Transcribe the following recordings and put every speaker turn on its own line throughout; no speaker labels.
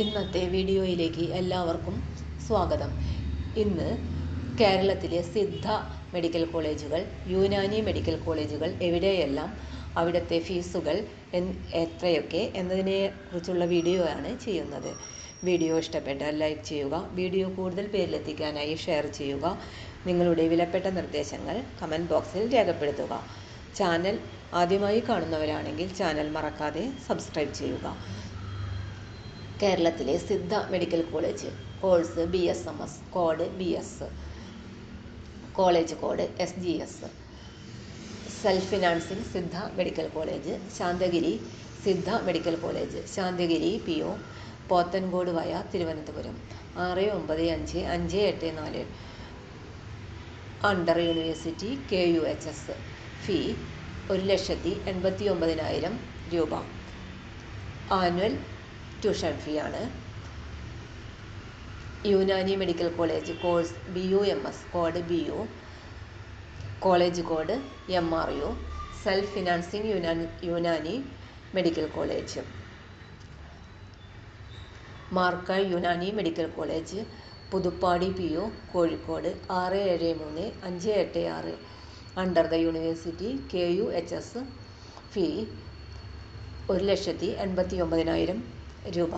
ഇന്നത്തെ വീഡിയോയിലേക്ക് എല്ലാവർക്കും സ്വാഗതം. ഇന്ന് കേരളത്തിലെ സിദ്ധ മെഡിക്കൽ കോളേജുകൾ, യുനാനി മെഡിക്കൽ കോളേജുകൾ എവിടെയെല്ലാം, അവിടുത്തെ ഫീസുകൾ എത്രയൊക്കെ എന്നതിനെക്കുറിച്ചുള്ള വീഡിയോ ആണ് ചെയ്യുന്നത്. വീഡിയോ ഇഷ്ടപ്പെട്ടാൽ ലൈക്ക് ചെയ്യുക. വീഡിയോ കൂടുതൽ പേരിലെത്തിക്കാനായി ഷെയർ ചെയ്യുക. നിങ്ങളുടെ വിലപ്പെട്ട നിർദ്ദേശങ്ങൾ കമൻറ്റ് ബോക്സിൽ രേഖപ്പെടുത്തുക. ചാനൽ ആദ്യമായി കാണുന്നവരാണെങ്കിൽ ചാനൽ മറക്കാതെ സബ്സ്ക്രൈബ് ചെയ്യുക. കേരളത്തിലെ Siddha medical college. Course BSMS, code BS, college code SGS. Self financing Siddha medical college. Santhigiri Siddha medical college, Santhigiri PO, Pothencode via Thiruvananthapuram 695584. Under university KUHS. Fee 1,89,000 രൂപ. ആനുവൽ ട്യൂഷൻ ഫീ ആണ്. Unani medical college. Course BUMS, code BU, college code MRU. Self financing Unani medical college. Markaz Unani medical college, Puthuppady PO, Kozhikode 673,586. Under the university KUHS. Fee 1,89,000 രൂപ.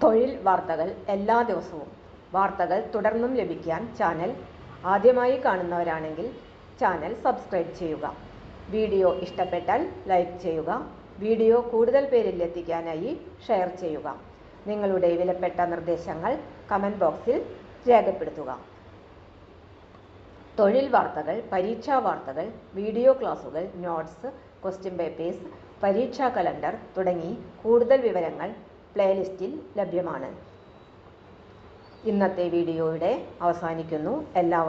തൊഴിൽ വാർത്തകൾ എല്ലാ ദിവസവും. വാർത്തകൾ തുടർന്നും ലഭിക്കാൻ ചാനൽ ആദ്യമായി കാണുന്നവരാണെങ്കിൽ ചാനൽ സബ്സ്ക്രൈബ് ചെയ്യുക. വീഡിയോ ഇഷ്ടപ്പെട്ടാൽ ലൈക്ക് ചെയ്യുക. വീഡിയോ കൂടുതൽ പേരിൽ എത്തിക്കാനായി ഷെയർ ചെയ്യുക. നിങ്ങളുടെ വിലപ്പെട്ട നിർദ്ദേശങ്ങൾ കമൻറ്റ് ബോക്സിൽ രേഖപ്പെടുത്തുക. തൊഴിൽ വാർത്തകൾ, പരീക്ഷാ വാർത്തകൾ, വീഡിയോ ക്ലാസുകൾ, നോട്ട്സ്, ക്വസ്റ്റ്യൻ പേപ്പേഴ്സ്, പരീക്ഷാ കലണ്ടർ തുടങ്ങി കൂടുതൽ വിവരങ്ങൾ പ്ലേലിസ്റ്റിൽ ലഭ്യമാണ്. ഇന്നത്തെ വീഡിയോയുടെ അവസാനിക്കുന്നു. എല്ലാവർക്കും